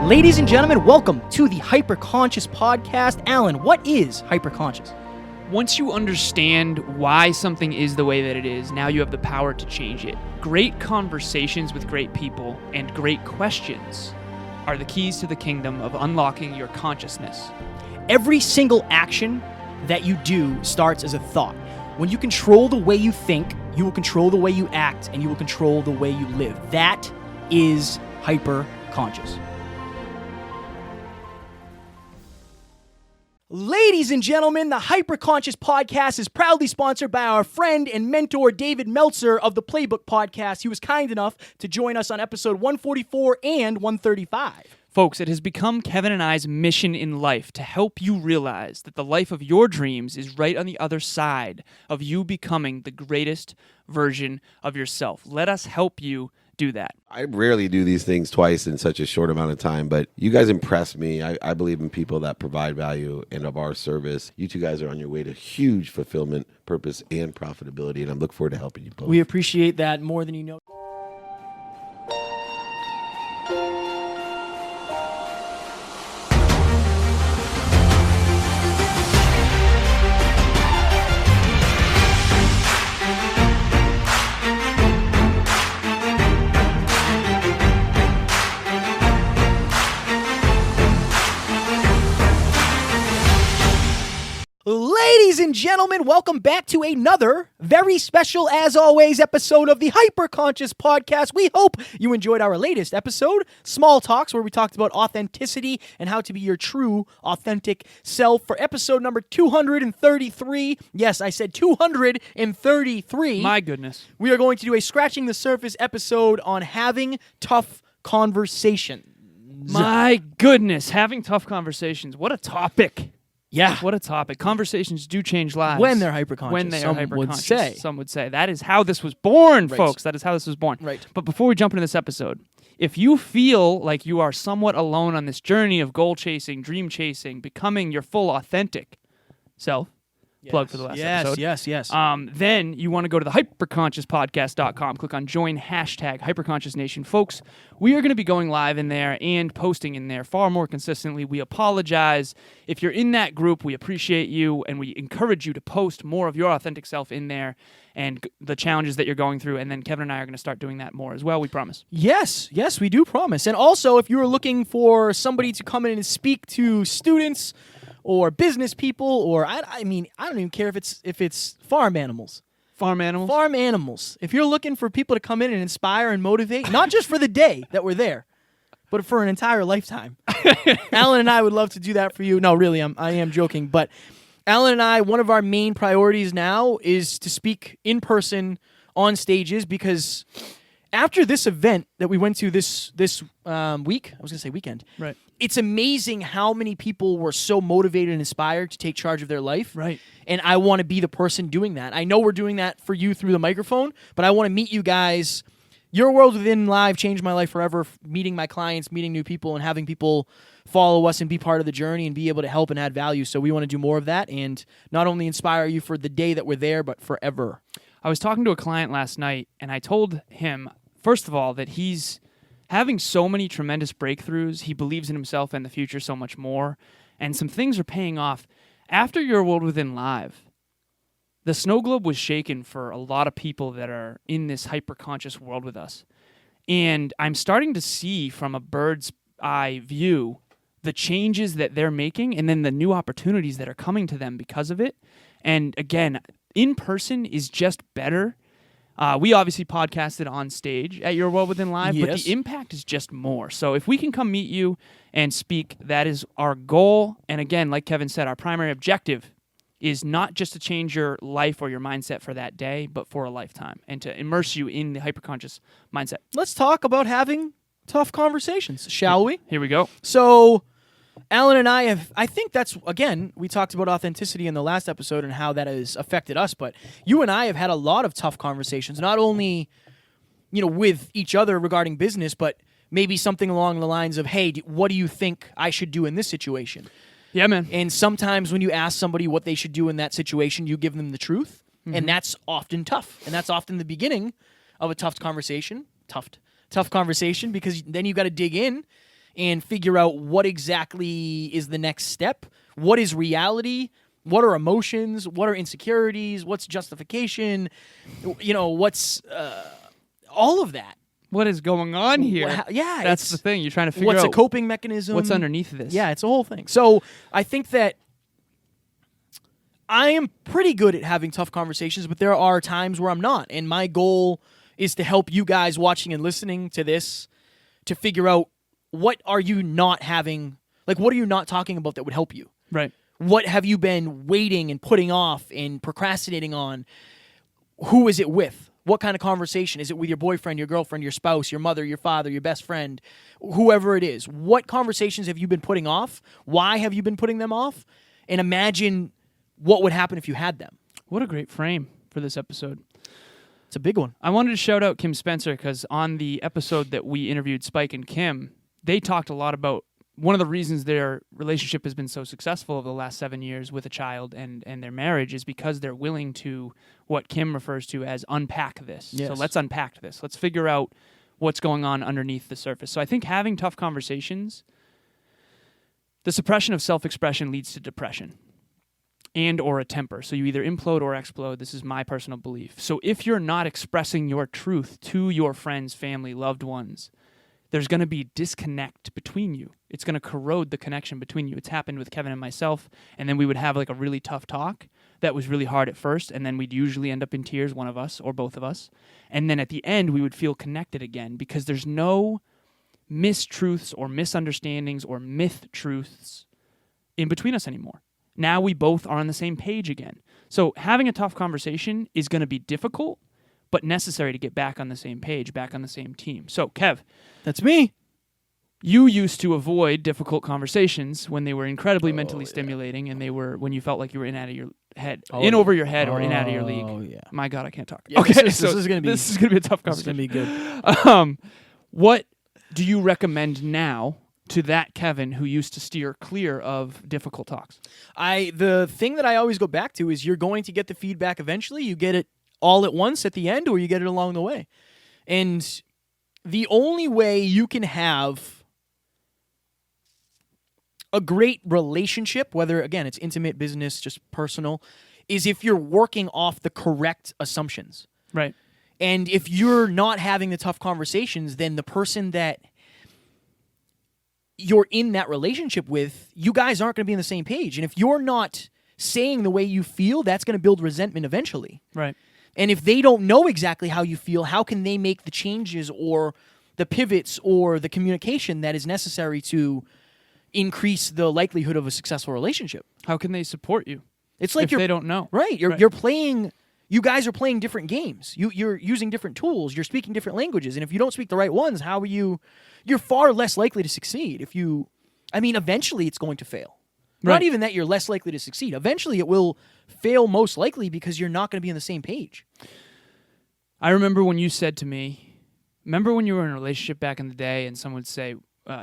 Ladies and gentlemen, welcome to the Hyperconscious Podcast. Alan, what is hyperconscious? Once you understand why something is the way that it is, now you have the power to change it. Great conversations with great people and great questions are the keys to the kingdom of unlocking your consciousness. Every single action that you do starts as a thought. When you control the way you think, you will control the way you act, and you will control the way you live. That is hyperconscious. Ladies and gentlemen, the Hyperconscious Podcast is proudly sponsored by our friend and mentor, David Meltzer of the Playbook Podcast. He was kind enough to join us on episode 144 and 135. Folks, it has become Kevin and I's mission in life to help you realize that the life of your dreams is right on the other side of you becoming the greatest version of yourself. Let us help you do that. I rarely do these things twice in such a short amount of time, but you guys impress me. I believe in people that provide value and of our service. You two guys are on your way to huge fulfillment, purpose, and profitability, and I look forward to helping you both. We appreciate that more than you know. Ladies and gentlemen, welcome back to another very special, as always, episode of the Hyperconscious Podcast. We hope you enjoyed our latest episode, Small Talks, where we talked about authenticity and how to be your true, authentic self. For episode number 233, yes, I said 233. My goodness. We are going to do a Scratching the Surface episode on having tough conversations. My goodness, having tough conversations. What a topic. Yeah. What a topic. Conversations do change lives. When they're hyperconscious. When they Some are hyperconscious. would say. Some would say. That is how this was born, Right. folks. That is how this was born. Right. But before we jump into this episode, if you feel like you are somewhat alone on this journey of goal chasing, dream chasing, becoming your full authentic self, plug for the last episode. Yes. Then you want to go to the hyperconsciouspodcast.com, click on join #hyperconsciousnation. Folks, we are going to be going live in there and posting in there far more consistently. We apologize. If you're in that group, we appreciate you, and we encourage you to post more of your authentic self in there and the challenges that you're going through. And then Kevin and I are going to start doing that more as well, we promise. Yes, we do promise. And also, if you are looking for somebody to come in and speak to students or business people, or I don't even care if it's farm animals. Farm animals? Farm animals. If you're looking for people to come in and inspire and motivate, not just for the day that we're there, but for an entire lifetime. Alan and I would love to do that for you. No, really, I am joking. But Alan and I, one of our main priorities now is to speak in person on stages, because after this event that we went to this week, I was going to say weekend. Right. It's amazing how many people were so motivated and inspired to take charge of their life. Right. And I want to be the person doing that. I know we're doing that for you through the microphone, but I want to meet you guys. Your World Within Live changed my life forever, meeting my clients, meeting new people, and having people follow us and be part of the journey and be able to help and add value. So we want to do more of that and not only inspire you for the day that we're there, but forever. I was talking to a client last night, and I told him, first of all, that he's having so many tremendous breakthroughs. He believes in himself and the future so much more, and some things are paying off. After Your World Within Live, the snow globe was shaken for a lot of people that are in this hyperconscious world with us. And I'm starting to see from a bird's eye view the changes that they're making and then the new opportunities that are coming to them because of it. And again, in person is just better. We obviously podcasted on stage at Your World Within Live, but the impact is just more. So if we can come meet you and speak, that is our goal. And again, like Kevin said, our primary objective is not just to change your life or your mindset for that day, but for a lifetime, and to immerse you in the hyperconscious mindset. Let's talk about having tough conversations, shall we? Here we go. So Alan and I think that's, again, we talked about authenticity in the last episode and how that has affected us, but you and I have had a lot of tough conversations, not only, with each other regarding business, but maybe something along the lines of, hey, what do you think I should do in this situation? Yeah, man. And sometimes when you ask somebody what they should do in that situation, you give them the truth, and that's often tough. And that's often the beginning of a tough conversation, because then you got to dig in and figure out what exactly is the next step. What is reality? What are emotions? What are insecurities? What's justification? What's all of that. What is going on here? Yeah. That's the thing. You're trying to figure what's out a coping mechanism. what's underneath this. Yeah, it's a whole thing. So I think that I am pretty good at having tough conversations, but there are times where I'm not. And my goal is to help you guys watching and listening to this to figure out what are you not having, like what are you not talking about that would help you? Right. What have you been waiting and putting off and procrastinating on? Who is it with? What kind of conversation? Is it with your boyfriend, your girlfriend, your spouse, your mother, your father, your best friend, whoever it is? What conversations have you been putting off? Why have you been putting them off? And imagine what would happen if you had them. What a great frame for this episode. It's a big one. I wanted to shout out Kim Spencer because on the episode that we interviewed Spike and Kim, they talked a lot about one of the reasons their relationship has been so successful over the last 7 years with a child and their marriage is because they're willing to, what Kim refers to as unpack this. Yes. So let's unpack this. Let's figure out what's going on underneath the surface. So I think having tough conversations, the suppression of self-expression leads to depression and or a temper. So you either implode or explode. This is my personal belief. So if you're not expressing your truth to your friends, family, loved ones, there's going to be disconnect between you. It's going to corrode the connection between you. It's happened with Kevin and myself, and then we would have like a really tough talk that was really hard at first, and then we'd usually end up in tears, one of us or both of us. And then at the end, we would feel connected again because there's no mistruths or misunderstandings or myth truths in between us anymore. Now we both are on the same page again. So having a tough conversation is going to be difficult, but necessary to get back on the same page, back on the same team. So, Kev. That's me. You used to avoid difficult conversations when they were incredibly mentally stimulating and they were when you felt like you were in out of your head, over your head or in out of your league. Oh, yeah. My God, I can't talk. Yeah, okay, this is going to be a tough This is conversation. going to be good. What do you recommend now to that Kevin who used to steer clear of difficult talks? The thing that I always go back to is you're going to get the feedback eventually. You get it all at once at the end, or you get it along the way. And the only way you can have a great relationship, whether, again, it's intimate, business, just personal, is if you're working off the correct assumptions. Right. And if you're not having the tough conversations, then the person that you're in that relationship with, you guys aren't going to be on the same page. And if you're not saying the way you feel, that's going to build resentment eventually. Right. And if they don't know exactly how you feel, how can they make the changes or the pivots or the communication that is necessary to increase the likelihood of a successful relationship? How can they support you? It's like if they don't know. Right. You're playing. You guys are playing different games. You're using different tools. You're speaking different languages. And if you don't speak the right ones, how are you? You're far less likely to succeed. Eventually it's going to fail. Right. Not even that you're less likely to succeed. Eventually it will fail most likely because you're not going to be on the same page. I remember when you said to me, remember when you were in a relationship back in the day and someone would say,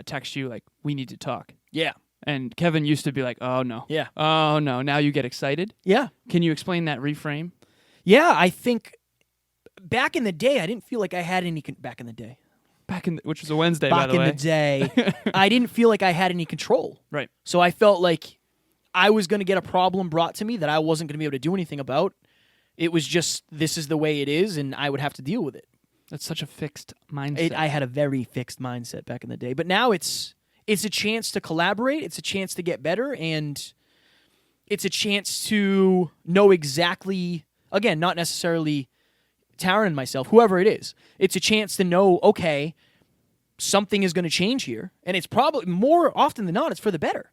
text you like, we need to talk. Yeah. And Kevin used to be like, oh no. Yeah. Oh no. Now you get excited. Yeah. Can you explain that reframe? Yeah, I think back in the day, I didn't feel like I had any. Back in the day, which was a Wednesday, by the way. Back in the day, I didn't feel like I had any control. Right. So I felt like I was going to get a problem brought to me that I wasn't going to be able to do anything about. It was just, this is the way it is, and I would have to deal with it. That's such a fixed mindset. I had a very fixed mindset back in the day, but now it's a chance to collaborate. It's a chance to get better, and it's a chance to know exactly. Again, not necessarily Taryn and myself, whoever it is. It's a chance to know, okay, something is going to change here. And it's probably, more often than not, it's for the better.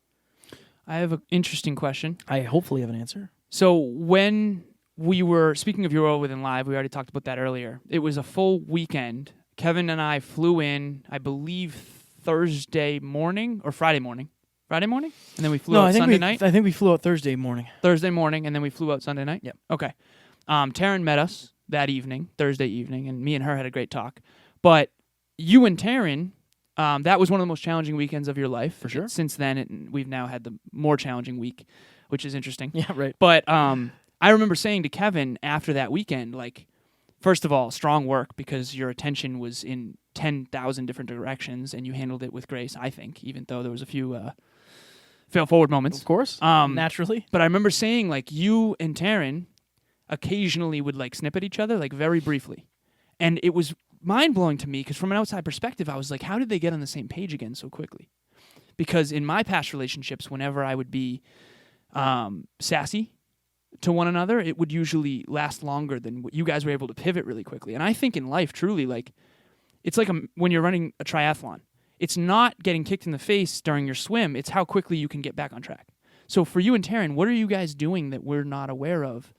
I have an interesting question. I hopefully have an answer. So when we were, speaking of Euro Within Live, we already talked about that earlier. It was a full weekend. Kevin and I flew in, I believe, Thursday morning or Friday morning. Friday morning? And then we flew out Sunday night? I think we flew out Thursday morning. Thursday morning, and then we flew out Sunday night? Yep. Okay. Taryn met us that evening, Thursday evening, and me and her had a great talk. But you and Taryn, that was one of the most challenging weekends of your life. For sure. Since then, we've now had the more challenging week, which is interesting. Yeah, right. But I remember saying to Kevin after that weekend, like, first of all, strong work because your attention was in 10,000 different directions, and you handled it with grace, I think, even though there was a few fail forward moments. Of course, naturally. But I remember saying, like, you and Taryn occasionally would, like, snip at each other, like, very briefly. And it was mind-blowing to me because from an outside perspective, I was like, how did they get on the same page again so quickly? Because in my past relationships, whenever I would be sassy to one another, it would usually last longer than what you guys were able to pivot really quickly. And I think in life, truly, like, it's like when you're running a triathlon. It's not getting kicked in the face during your swim. It's how quickly you can get back on track. So for you and Taryn, what are you guys doing that we're not aware of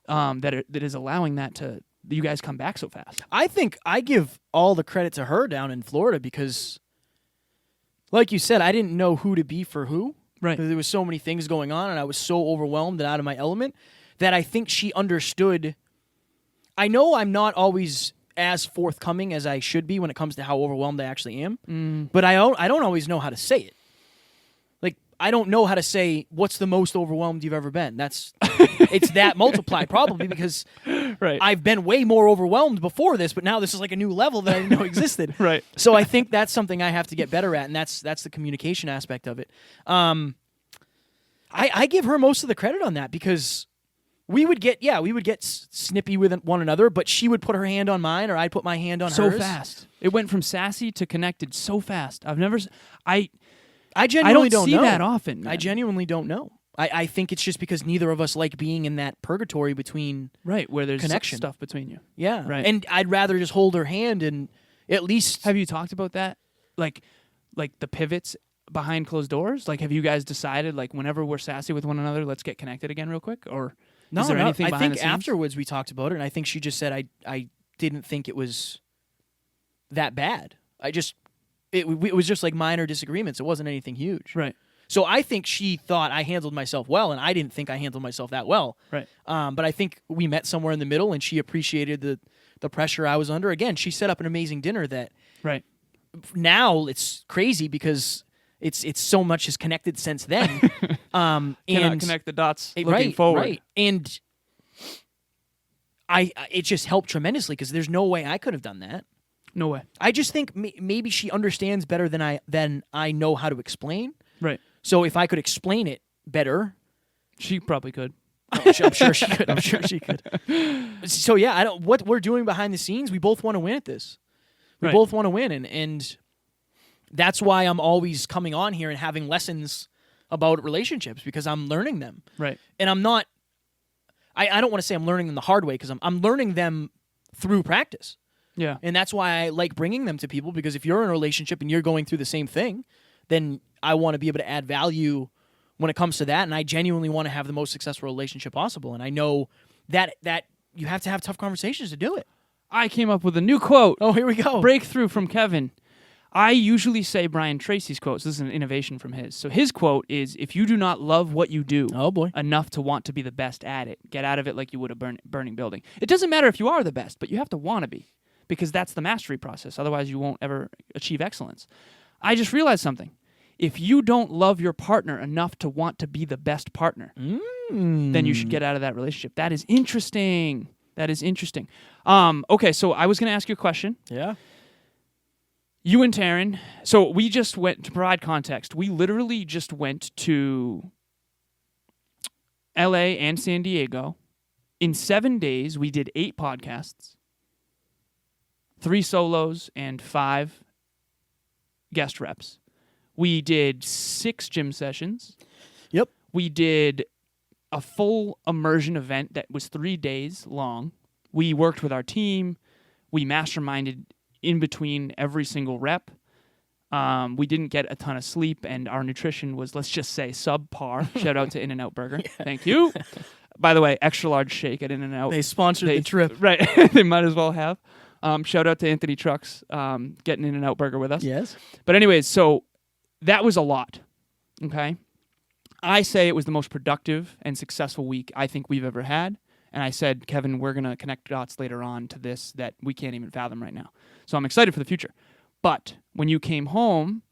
that is allowing that you guys come back so fast? I think I give all the credit to her down in Florida because, like you said, I didn't know who to be for who. Right. There was so many things going on, and I was so overwhelmed and out of my element that I think she understood. I know I'm not always as forthcoming as I should be when it comes to how overwhelmed I actually am, but I don't always know how to say it. Like, I don't know how to say, what's the most overwhelmed you've ever been? It's that multiplied probably because Right. I've been way more overwhelmed before this, but now this is like a new level that I didn't know existed. Right. So I think that's something I have to get better at, and that's the communication aspect of it. I give her most of the credit on that because we would get snippy with one another, but she would put her hand on mine or I'd put my hand on hers. So fast. It went from sassy to connected so fast. I genuinely don't see know. that often. Man. I genuinely don't know. I think it's just because neither of us like being in that purgatory between right, where there's connection. stuff between you. Yeah. Right. And I'd rather just hold her hand and at least... Have you talked about that? Like the pivots behind closed doors? Like, have you guys decided, like, whenever we're sassy with one another, let's get connected again real quick? Or is there anything I behind think the scenes? afterwards we talked about it, and I think she just said I didn't think it was that bad. It was just like minor disagreements. It wasn't anything huge. Right. So I think she thought I handled myself well, and I didn't think I handled myself that well. Right. But I think we met somewhere in the middle, and she appreciated the pressure I was under. Again, she set up an amazing dinner that Right. now it's crazy because it's so much has connected since then. Cannot connect the dots looking right, forward. Right. And it just helped tremendously because there's no way I could have done that. No way. I just think maybe she understands better than I know how to explain. Right. So if I could explain it better, She probably could. I'm sure she could. I'm sure she could. So yeah, what we're doing behind the scenes, we both want to win at this. We Right. both want to win, and that's why I'm always coming on here and having lessons about relationships because I'm learning them. Right. And I'm not. I don't want to say I'm learning them the hard way because I'm learning them through practice. Yeah. And that's why I like bringing them to people because if you're in a relationship and you're going through the same thing, then I want to be able to add value when it comes to that. And I genuinely want to have the most successful relationship possible. And I know that you have to have tough conversations to do it. I came up with a new quote. Oh, here we go. Breakthrough from Kevin. I usually say Brian Tracy's quotes. This is an innovation from his. So his quote is, if you do not love what you do Oh, boy. enough to want to be the best at it, get out of it like you would a burning building. It doesn't matter if you are the best, but you have to want to be because that's the mastery process. Otherwise, you won't ever achieve excellence. I just realized something. If you don't love your partner enough to want to be the best partner, then you should get out of that relationship. That is interesting. Okay, so I was going to ask you a question. Yeah. You and Taryn, so we just went, to provide context, we literally just went to LA and San Diego. In 7 days, we did 8 podcasts, 3 solos, and 5 guest reps. We did 6 gym sessions. Yep. We did a full immersion event that was 3 days long. We worked with our team. We masterminded in between every single rep. We didn't get a ton of sleep, and our nutrition was, let's just say, subpar. Shout out to In-N-Out Burger. Yeah. Thank you. By the way, extra large shake at In-N-Out. They sponsored the trip. Right. They might as well have. Shout out to Anthony Trucks getting In-N-Out Burger with us. Yes. But anyways, so that was a lot. Okay? I say it was the most productive and successful week I think we've ever had. And I said, Kevin, we're going to connect dots later on to this that we can't even fathom right now. So I'm excited for the future. But when you came home,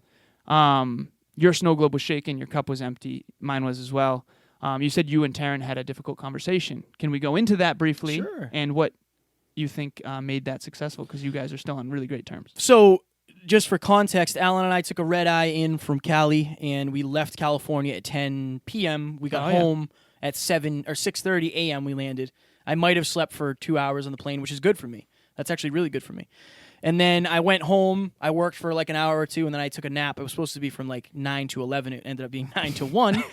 your snow globe was shaking, your cup was empty, mine was as well. You said you and Taryn had a difficult conversation. Can we go into that briefly? Sure. And what you think made that successful? Because you guys are still on really great terms. So, just for context, Alan and I took a red eye in from Cali, and we left California at 10 p.m. We got home at 7 or 6:30 a.m. We landed. I might have slept for 2 hours on the plane, which is good for me. That's actually really good for me. And then I went home. I worked for like an hour or two, and then I took a nap. It was supposed to be from like 9 to 11. It ended up being 9 to 1.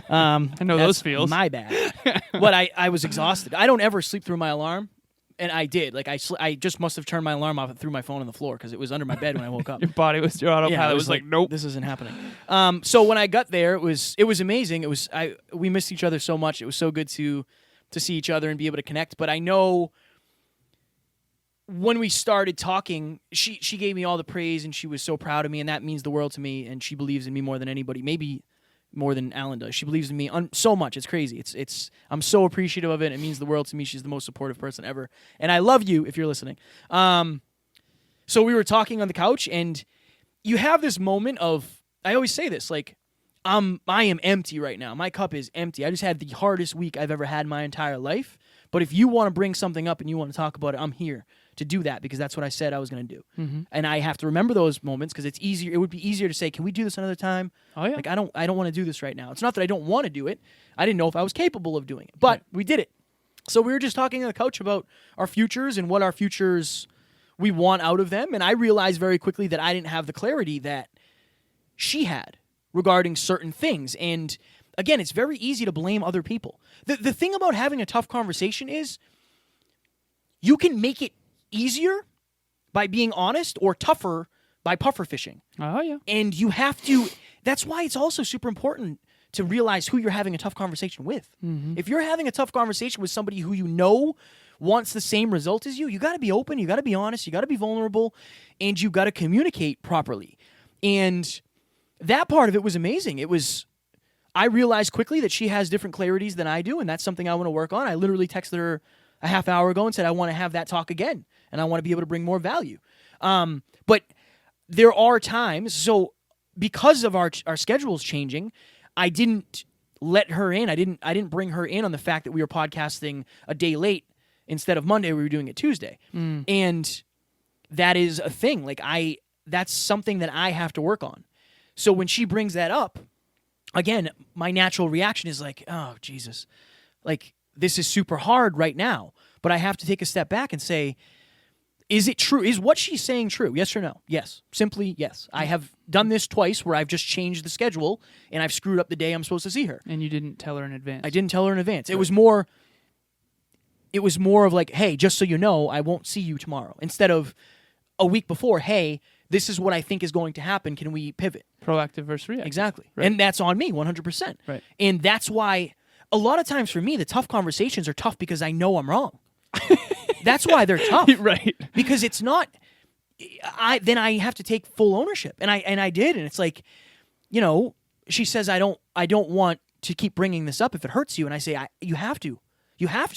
I know those feels. My bad. But I was exhausted. I don't ever sleep through my alarm, and I did. Like I just must have turned my alarm off and threw my phone on the floor because it was under my bed when I woke up. Your body was your autopilot. It was like, nope, this isn't happening. So when I got there, it was amazing. We missed each other so much. It was so good to see each other and be able to connect. But I know, when we started talking, she gave me all the praise, and she was so proud of me, and that means the world to me, and she believes in me more than anybody, maybe more than Alan does. She believes in me so much. It's crazy. I'm so appreciative of it. It means the world to me. She's the most supportive person ever, and I love you if you're listening. So we were talking on the couch, and you have this moment of, I always say this, like, I am empty right now. My cup is empty. I just had the hardest week I've ever had in my entire life, but if you want to bring something up and you want to talk about it, I'm here to do that, because that's what I said I was going to do. Mm-hmm. And I have to remember those moments, because it's easier. It would be easier to say, can we do this another time? Oh yeah. Like, I don't want to do this right now. It's not that I don't want to do it. I didn't know if I was capable of doing it, but we did it. So we were just talking on the couch about our futures and what our futures we want out of them. And I realized very quickly that I didn't have the clarity that she had regarding certain things. And again, it's very easy to blame other people. The thing about having a tough conversation is you can make it easier by being honest, or tougher by puffer fishing. Oh, yeah. And you have to, that's why it's also super important to realize who you're having a tough conversation with. Mm-hmm. If you're having a tough conversation with somebody who you know wants the same result as you got to be open, you got to be honest, you got to be vulnerable, and you got to communicate properly. And that part of it was amazing. I realized quickly that she has different clarities than I do, and that's something I want to work on. I literally texted her a half hour ago and said, I want to have that talk again, and I want to be able to bring more value. But there are times, so because of our schedules changing, I didn't let her in. I didn't bring her in on the fact that we were podcasting a day late. Instead of Monday, we were doing it Tuesday. And that is a thing. Like, that's something that I have to work on. So when she brings that up, again, my natural reaction is like, oh, Jesus. Like, this is super hard right now. But I have to take a step back and say, is it true? Is what she's saying true? Yes or no? Yes. Simply yes. I have done this twice where I've just changed the schedule and I've screwed up the day I'm supposed to see her. And you didn't tell her in advance. I didn't tell her in advance. Right. It was more of like, hey, just so you know, I won't see you tomorrow. Instead of a week before, hey, this is what I think is going to happen. Can we pivot? Proactive versus reactive. Exactly. Right. And that's on me, 100%. Right. And that's why a lot of times for me, the tough conversations are tough because I know I'm wrong. That's why they're tough. Right. Because it's not, then I have to take full ownership. And I did. And it's like, she says, I don't want to keep bringing this up if it hurts you. And I say, you have to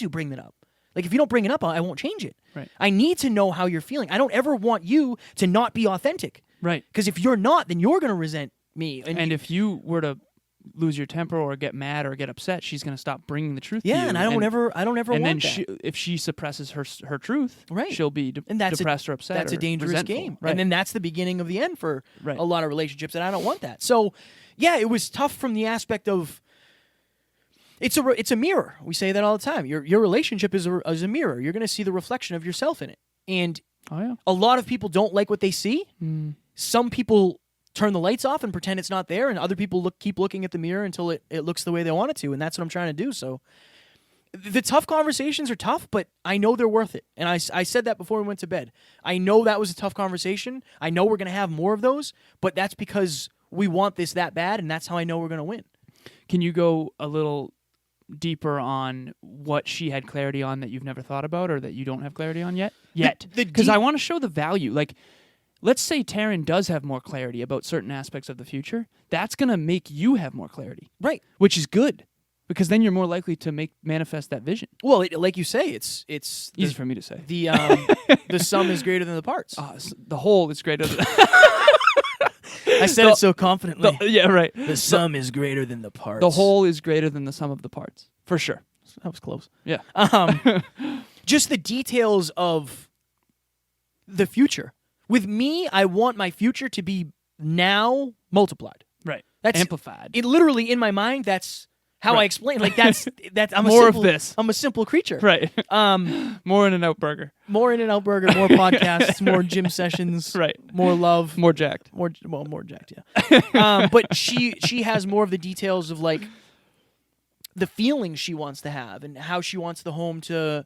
bring that up. Like, if you don't bring it up, I won't change it. Right. I need to know how you're feeling. I don't ever want you to not be authentic. Right. Because if you're not, then you're going to resent me. And if you were to lose your temper or get mad or get upset, she's going to stop bringing the truth to you. Yeah, and I don't ever and want then that. if she suppresses her truth, right, she'll be depressed or upset. That's or a dangerous resentful. game. Right. And then that's the beginning of the end for right. a lot of relationships, and I don't want that. So, yeah, it was tough from the aspect of it's a mirror. We say that all the time. Your relationship is a mirror. You're going to see the reflection of yourself in it. And a lot of people don't like what they see. Some people turn the lights off and pretend it's not there, and other people keep looking at the mirror until it looks the way they want it to, and that's what I'm trying to do. So the tough conversations are tough, but I know they're worth it. And I said that before we went to bed. I know that was a tough conversation. I know we're going to have more of those, but that's because we want this that bad, and that's how I know we're going to win. Can you go a little deeper on what she had clarity on that you've never thought about or that you don't have clarity on yet? Because I want to show the value. Like, let's say Taryn does have more clarity about certain aspects of the future. That's going to make you have more clarity. Right. Which is good, because then you're more likely to manifest that vision. Well, like you say, it's easy for me to say. The sum is greater than the parts. The whole is greater than I said it so confidently. Yeah, right. The sum is greater than the parts. The whole is greater than the sum of the parts. For sure. That was close. Yeah. just the details of the future. With me, I want my future to be now multiplied. Right. That's amplified. It literally in my mind. That's how I explain. Like that's I'm More a of simple, this. I'm a simple creature. Right. Um, More In-N-Out Burger. more In-N-Out Burger, more podcasts, more gym sessions. Right. More love. More jacked. More jacked. Yeah. But she has more of the details of like the feelings she wants to have and how she wants the home to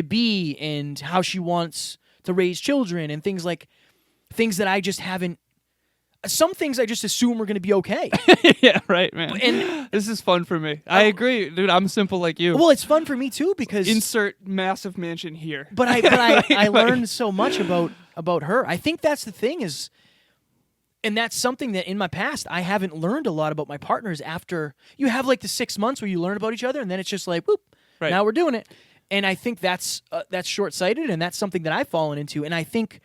be and how she wants to raise children and things that I just haven't. Some things I just assume are going to be okay. Yeah, right, man. And this is fun for me. I agree, dude. I'm simple like you. well, it's fun for me too because Insert massive mansion here. But I learned so much about her. I think that's the thing is, and that's something that in my past I haven't learned a lot about my partners. After you have like the 6 months where you learn about each other, and then it's just like, whoop, Right. now we're doing it. And I think that's short-sighted, and that's something that I've fallen into. And I think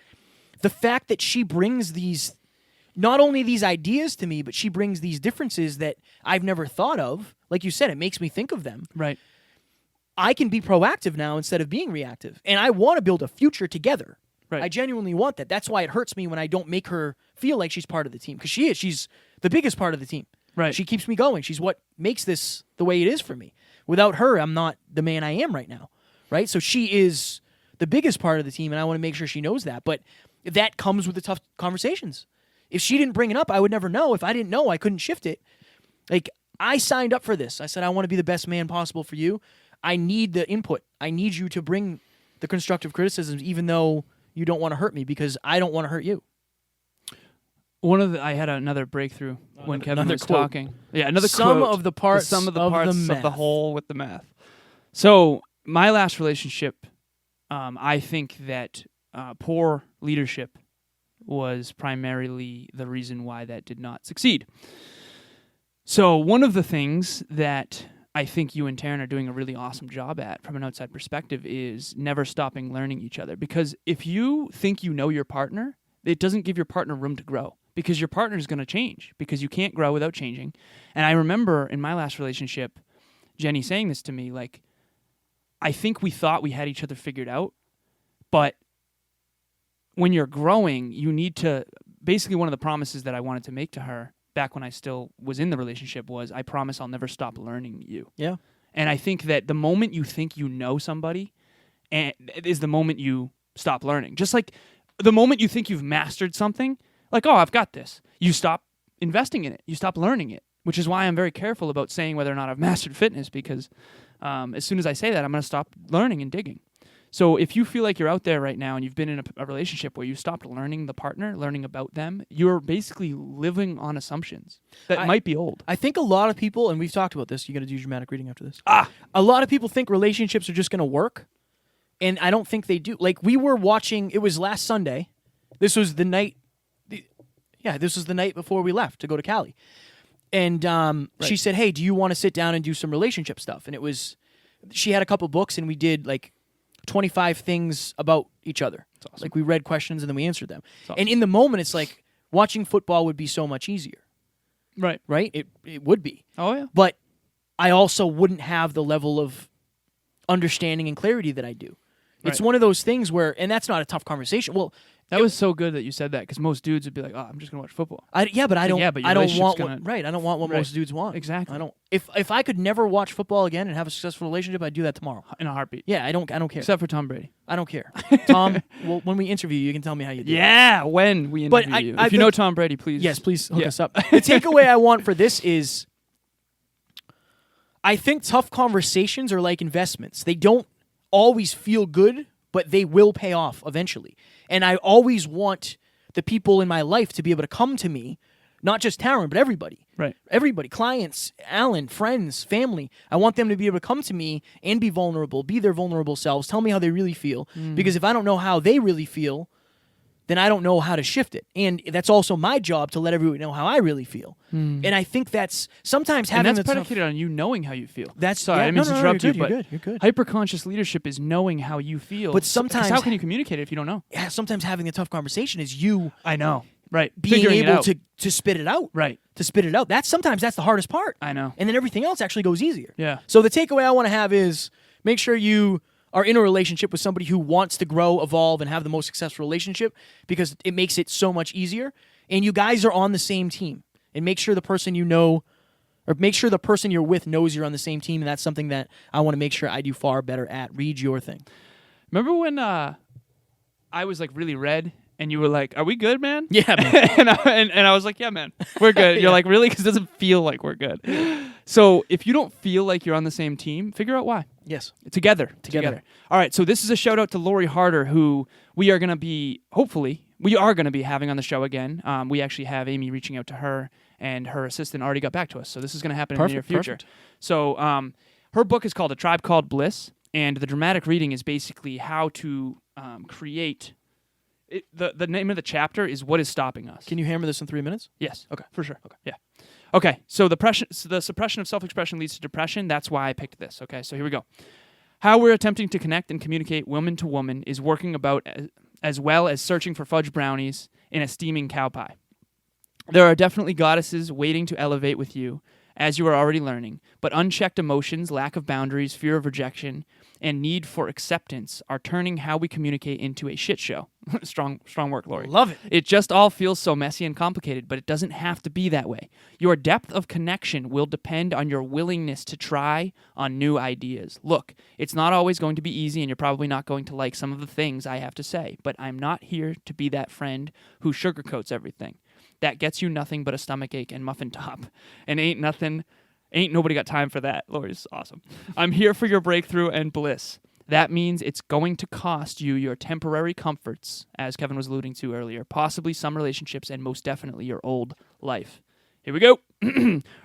the fact that she brings these, not only these ideas to me, but she brings these differences that I've never thought of. Like you said, it makes me think of them. Right. I can be proactive now instead of being reactive. And I want to build a future together. Right. I genuinely want that. That's why it hurts me when I don't make her feel like she's part of the team. Because she is. She's the biggest part of the team. Right. She keeps me going. She's what makes this the way it is for me. Without her, I'm not the man I am right now. Right? So she is the biggest part of the team, and I want to make sure she knows that. But that comes with the tough conversations. If she didn't bring it up, I would never know. If I didn't know, I couldn't shift it. Like, I signed up for this. I said, I want to be the best man possible for you. I need the input. I need you to bring the constructive criticisms, even though you don't want to hurt me, because I don't want to hurt you. I had another breakthrough when Kevin another was quote. talking. Yeah, another Some quote. of the parts Some of the of parts the of the math. whole with the math. So my last relationship, I think that poor leadership was primarily the reason why that did not succeed. So one of the things that I think you and Taryn are doing a really awesome job at from an outside perspective is never stopping learning each other. Because if you think you know your partner, it doesn't give your partner room to grow, because your partner is going to change, because you can't grow without changing. And I remember in my last relationship, Jenny saying this to me, like, I think we thought we had each other figured out, but when you're growing, you need to, basically one of the promises that I wanted to make to her back when I still was in the relationship was, I promise I'll never stop learning you. Yeah. And I think that the moment you think you know somebody is the moment you stop learning. Just like the moment you think you've mastered something, like, oh, I've got this, you stop investing in it. You stop learning it, which is why I'm very careful about saying whether or not I've mastered fitness, because as soon as I say that, I'm going to stop learning and digging. So if you feel like you're out there right now and you've been in a relationship where you stopped learning the partner, learning about them, you're basically living on assumptions that might be old. I think a lot of people, and we've talked about this, you're going to do dramatic reading after this. A lot of people think relationships are just going to work, and I don't think they do. Like, we were watching, it was last Sunday. This was the night, this was the night before we left to go to Cali. And she said, hey, do you want to sit down and do some relationship stuff? And it was, she had a couple books, and we did like 25 things about each other. That's awesome. Like, we read questions and then we answered them. Awesome. And in the moment, it's like watching football would be so much easier, Right. right? It would be. Oh, yeah. But I also wouldn't have the level of understanding and clarity that I do. It's Right. one of those things where, and that's not a tough conversation. Well, That was so good that you said that, because most dudes would be like, oh, I'm just going to watch football. but I don't. Yeah, but your I don't relationship's want gonna- what, right. I don't want what Right. most dudes want. Exactly. I don't. If I could never watch football again and have a successful relationship, I'd do that tomorrow. In a heartbeat. Yeah, I don't care. Except for Tom Brady. I don't care. Tom, well, when we interview you, you can tell me how you do. Yeah, when we But interview you. I If you know Tom Brady, please. Yes, please hook Yeah. us up. The takeaway I want for this is, I think tough conversations are like investments. They don't always feel good, but they will pay off eventually. And I always want the people in my life to be able to come to me, not just Taryn, but everybody. Right. Everybody, clients, Alan, friends, family. I want them to be able to come to me and be vulnerable, be their vulnerable selves, tell me how they really feel. Because if I don't know how they really feel, then I don't know how to shift it. And that's also my job to let everyone know how I really feel. And I think that's sometimes And having that's the tough- predicated on you knowing how you feel. That's- Sorry, yeah, I didn't mean to no, interrupt you're you, good, but you're good. hyper-conscious leadership is knowing how you feel. But 'Cause sometimes- how can you communicate it if you don't know? yeah, sometimes having the tough conversation is you I know. Right. being Figuring it able out. to spit it out. Right. To spit it out. Sometimes that's the hardest part. I know. And then everything else actually goes easier. Yeah. So the takeaway I want to have is make sure you are in a relationship with somebody who wants to grow, evolve, and have the most successful relationship, because it makes it so much easier. And you guys are on the same team. And make sure the person you know, or make sure the person you're with knows you're on the same team. And that's something that I want to make sure I do far better at. Read your thing. Remember when I was like really red and you were like, "Are we good, man?" Yeah, man. and I was like, "Yeah, man, we're good." You're like, "Really?" Because it doesn't feel like we're good. So if you don't feel like you're on the same team, figure out why. Yes. Together. All right, so this is a shout out to Lori Harder, who we are going to be, hopefully, having on the show again. We actually have Amy reaching out to her, and her assistant already got back to us. So this is going to happen in the near future. Perfect. So her book is called A Tribe Called Bliss, and the dramatic reading is basically how to create. The name of the chapter is What is Stopping Us. Can you hammer this in 3 minutes? Yes. Okay. For sure. Okay. Yeah. Okay. So the suppression of self-expression leads to depression. That's why I picked this. Okay. So here we go. How we're attempting to connect and communicate woman to woman is working about as well as searching for fudge brownies in a steaming cow pie. There are definitely goddesses waiting to elevate with you, as you are already learning, but unchecked emotions, lack of boundaries, fear of rejection, and need for acceptance are turning how we communicate into a shit show. Strong work, Lori. Love it. It just all feels so messy and complicated, but it doesn't have to be that way. Your depth of connection will depend on your willingness to try on new ideas. Look, it's not always going to be easy, and you're probably not going to like some of the things I have to say, but I'm not here to be that friend who sugarcoats everything. That gets you nothing but a stomachache and muffin top. And ain't nobody got time for that. Lori's awesome. I'm here for your breakthrough and bliss. That means it's going to cost you your temporary comforts, as Kevin was alluding to earlier, possibly some relationships, and most definitely your old life. Here we go.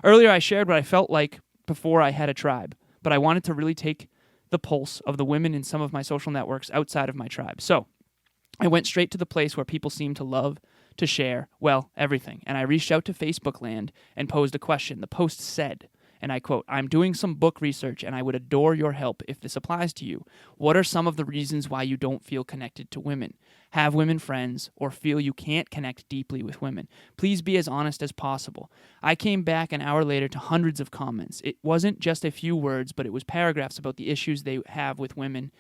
Earlier I shared what I felt like before I had a tribe, but I wanted to really take the pulse of the women in some of my social networks outside of my tribe. So I went straight to the place where people seem to love to share, well, everything. And I reached out to Facebook land and posed a question. The post said, and I quote, "I'm doing some book research and I would adore your help if this applies to you. What are some of the reasons why you don't feel connected to women? Have women friends or feel you can't connect deeply with women? Please be as honest as possible." I came back an hour later to hundreds of comments. It wasn't just a few words, but it was paragraphs about the issues they have with women,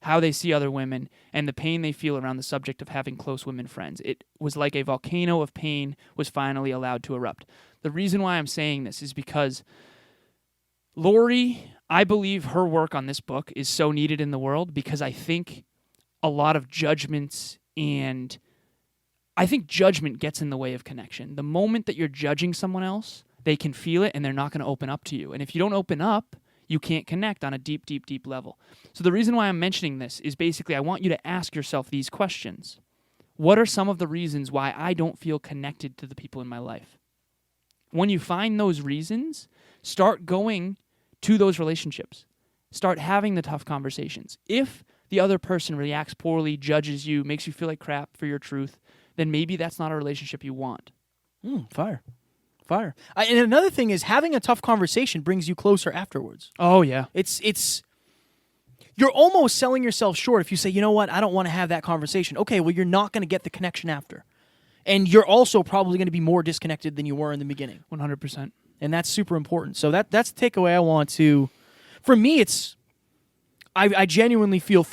how they see other women, and the pain they feel around the subject of having close women friends. It was like a volcano of pain was finally allowed to erupt. The reason why I'm saying this is because Lori, I believe her work on this book is so needed in the world, because I think a lot of judgments and I think judgment gets in the way of connection. The moment that you're judging someone else, they can feel it and they're not going to open up to you. And if you don't open up, you can't connect on a deep, deep, deep level. So the reason why I'm mentioning this is basically I want you to ask yourself these questions. What are some of the reasons why I don't feel connected to the people in my life? When you find those reasons, start going to those relationships. Start having the tough conversations. If the other person reacts poorly, judges you, makes you feel like crap for your truth, then maybe that's not a relationship you want. Fire. And another thing is, having a tough conversation brings you closer afterwards. Oh, yeah. It's you're almost selling yourself short if you say, you know what, I don't want to have that conversation. Okay, well, you're not going to get the connection after. And you're also probably going to be more disconnected than you were in the beginning. 100%. And that's super important. So that's the takeaway I want to... For me, it's... I genuinely feel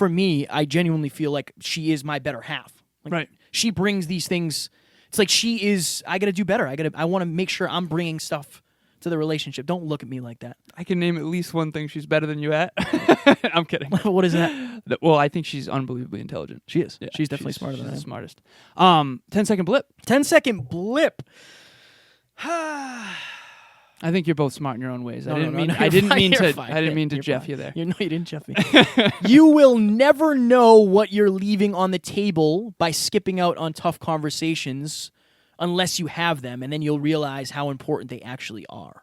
like she is my better half. Like, right. She brings these things... It's like she is... I got to do better. I want to make sure I'm bringing stuff to the relationship. Don't look at me like that. I can name at least one thing she's better than you at. I'm kidding. What is that? Well, I think she's unbelievably intelligent. She is. Yeah, she's definitely smarter than I am. She's the smartest. 10-second blip. 10-second blip. I think you're both smart in your own ways. No, I didn't no, mean no, I didn't fine, mean you're to fine. I didn't mean to You're Jeff fine. you there. You didn't Jeff me. You will never know what you're leaving on the table by skipping out on tough conversations unless you have them, and then you'll realize how important they actually are.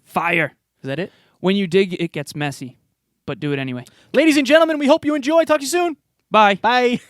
Fire. Is that it? When you dig, it gets messy, but do it anyway. Ladies and gentlemen, we hope you enjoy. Talk to you soon. Bye. Bye.